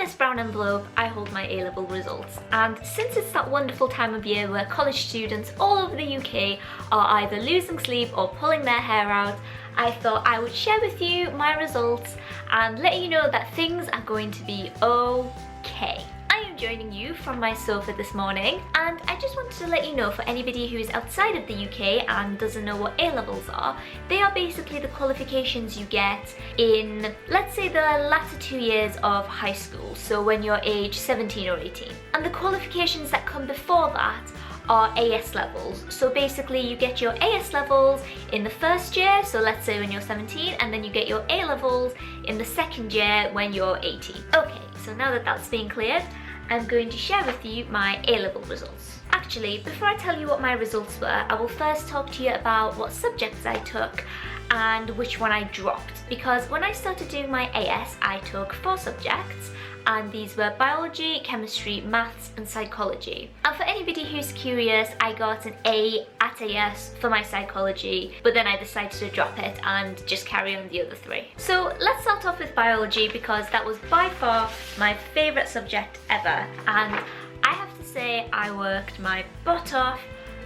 this brown envelope I hold my A-level results, and since it's that wonderful time of year where college students all over the UK are either losing sleep or pulling their hair out, I thought I would share with you my results and let you know that things are going to be okay. I am joining you from my sofa this morning, and I just wanted to let you know, for anybody who is outside of the UK and doesn't know what A-levels are, they are basically the qualifications you get in, let's say, the latter 2 years of high school, so when you're age 17 or 18. And the qualifications that come before that are AS levels. So basically you get your AS levels in the first year, so let's say when you're 17, and then you get your A levels in the second year when you're 18. Okay, so now that that's been cleared, I'm going to share with you my A-level results. Actually, before I tell you what my results were, I will first talk to you about what subjects I took and which one I dropped, because when I started doing my AS, I took 4 subjects, and these were biology, chemistry, maths and psychology. And for anybody who's curious, I got an A at AS for my psychology, but then I decided to drop it and just carry on the other 3. So let's start off with biology, because that was by far my favourite subject ever, and I have to say I worked my butt off,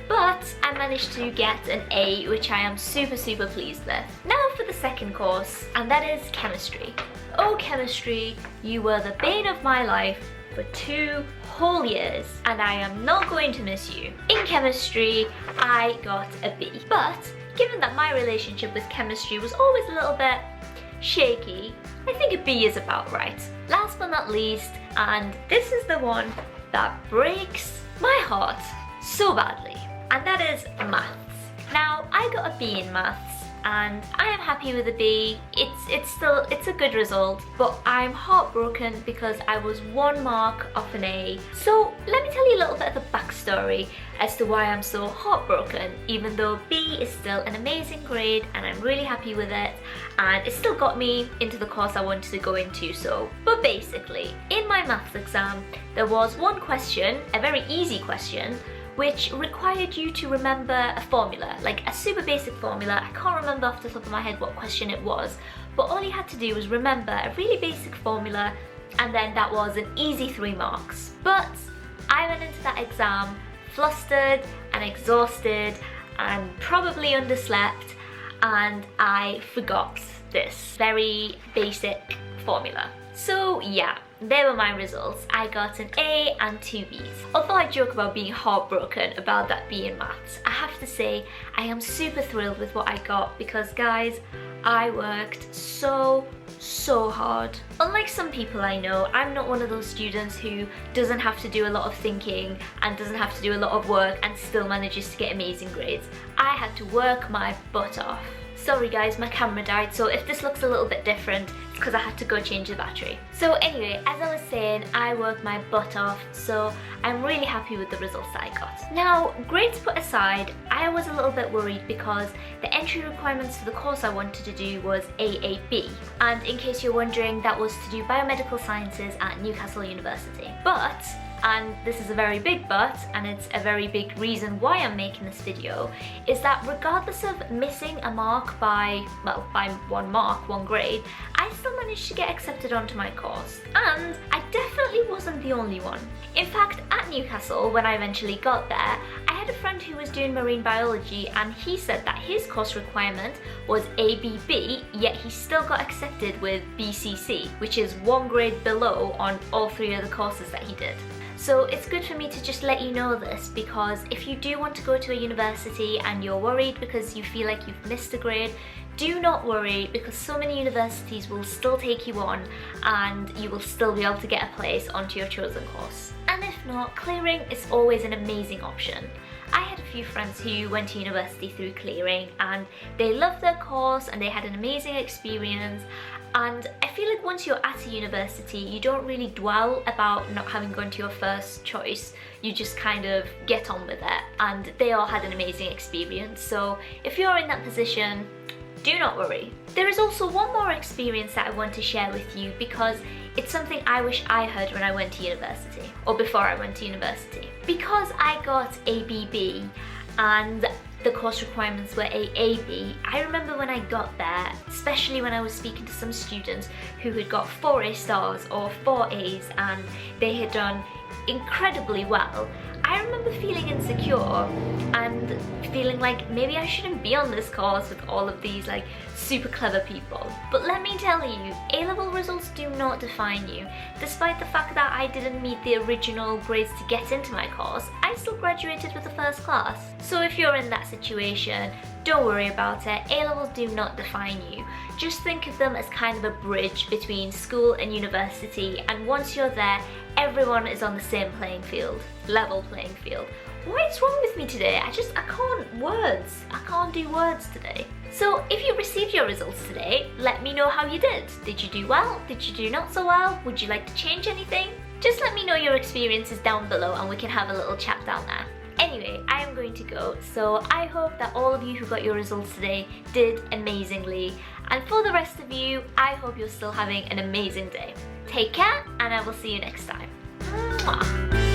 but I managed to get an A, which I am super pleased with. Now for the second course, and that is chemistry. Oh chemistry, you were the bane of my life for 2 whole years, and I am not going to miss you. In chemistry, I got a B. But given that my relationship with chemistry was always a little bit shaky, I think a B is about right. Last but not least, and this is the one that breaks my heart so badly, and that is maths. Now, I got a B in maths, and I am happy with a B. It's a good result, but I'm heartbroken because I was 1 mark off an A. So let me tell you a little bit of the backstory as to why I'm so heartbroken, even though B is still an amazing grade and I'm really happy with it, and it still got me into the course I wanted to go into. But basically, in my maths exam, there was one question, a very easy question, which required you to remember a formula, like a super basic formula. I can't remember off the top of my head what question it was, but all you had to do was remember a really basic formula, and then that was an easy 3 marks. But I went into that exam flustered and exhausted and probably underslept, and I forgot this very basic formula. So yeah, there were my results. I got an A and 2 Bs. Although I joke about being heartbroken about that B in maths, I have to say I am super thrilled with what I got, because guys, I worked so hard. Unlike some people I know, I'm not one of those students who doesn't have to do a lot of thinking and doesn't have to do a lot of work and still manages to get amazing grades. I had to work my butt off. Sorry guys, my camera died, so if this looks a little bit different, it's because I had to go change the battery. So anyway, as I was saying, I worked my butt off, so I'm really happy with the results that I got. Now, grades put aside, I was a little bit worried because the entry requirements for the course I wanted to do was AAB. And in case you're wondering, that was to do biomedical sciences at Newcastle University. But, and this is a very big but, and it's a very big reason why I'm making this video, is that regardless of missing a mark by 1 mark, 1 grade, I still managed to get accepted onto my course. And I definitely wasn't the only one. In fact, at Newcastle, when I eventually got there, I had a friend who was doing marine biology, and he said that his course requirement was ABB, yet he still got accepted with BCC, which is 1 grade below on all 3 other courses that he did. So it's good for me to just let you know this, because if you do want to go to a university and you're worried because you feel like you've missed a grade, do not worry, because so many universities will still take you on and you will still be able to get a place onto your chosen course. And if not, clearing is always an amazing option. I had a few friends who went to university through clearing, and they loved their course and they had an amazing experience. And I feel like once you're at a university, you don't really dwell about not having gone to your first choice. You just kind of get on with it, and they all had an amazing experience. So if you're in that position, do not worry. There is also one more experience that I want to share with you, because it's something I wish I heard when I went to university, or before I went to university. Because I got ABB, and the course requirements were AAB, I remember when I got there, especially when I was speaking to some students who had got 4 A stars or 4 A's and they had done incredibly well, I remember feeling insecure and feeling like maybe I shouldn't be on this course with all of these like super clever people. But let me tell you, A-level results do not define you. Despite the fact that I didn't meet the original grades to get into my course, I still graduated with a first class. So if you're in that situation, don't worry about it. A-levels do not define you. Just think of them as kind of a bridge between school and university, and once you're there, everyone is on the same playing field, level playing field. What is wrong with me today? I can't do words today. So if you received your results today, let me know how you did. Did you do well? Did you do not so well? Would you like to change anything? Just let me know your experiences down below and we can have a little chat down there. Anyway, I am going to go, so I hope that all of you who got your results today did amazingly. And for the rest of you, I hope you're still having an amazing day. Take care, and I will see you next time. Mwah.